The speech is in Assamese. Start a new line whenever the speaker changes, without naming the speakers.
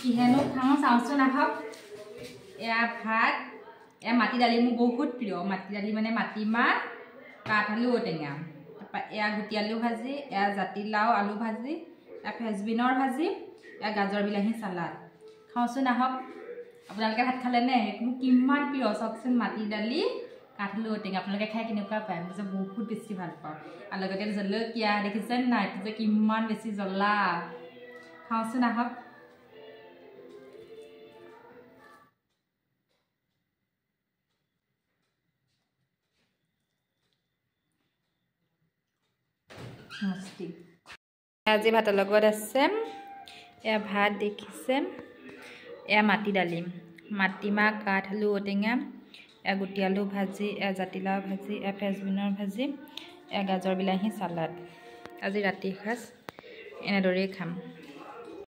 কিহেনো খাওঁ চাওঁচোন আহক এয়া ভাত এয়া মাটি দালি মোৰ বহুত প্ৰিয় মাটি দালি মানে মাটিমাহ কাঠআলু ঔটেঙা তাৰপৰা এয়া গুটি আলু ভাজি এয়া জাতিলাও আলু ভাজি এয়া ফ্ৰেঞ্চবিনৰ ভাজি এয়া গাজৰ বিলাহী চালাড খাওঁচোন আহক আপোনালোকে ভাত খালেনে মোৰ কিমান প্ৰিয় চাওকচোন মাটি দালি কাঠআলু ঔটেঙা আপোনালোকে খাই কেনেকুৱা পায় মই যে বহুত বেছি ভাল পাওঁ আৰু লগতে জলকীয়া দেখিছেনে নাই যে কিমান বেছি জ্বলা খাওঁচোন আহক আজি ভাতৰ লগত আছে এয়া ভাত দেখিছে এয়া মাটি দালি মাটিমাহ কাঠআলু ঔটেঙা এয়া গুটি আলু ভাজি এয়া জাতিলাও ভাজি এয়া ফ্ৰেঞ্চবিনৰ ভাজি এয়া গাজৰ বিলাহী চালাড আজি ৰাতি সাঁজ এনেদৰেই খাম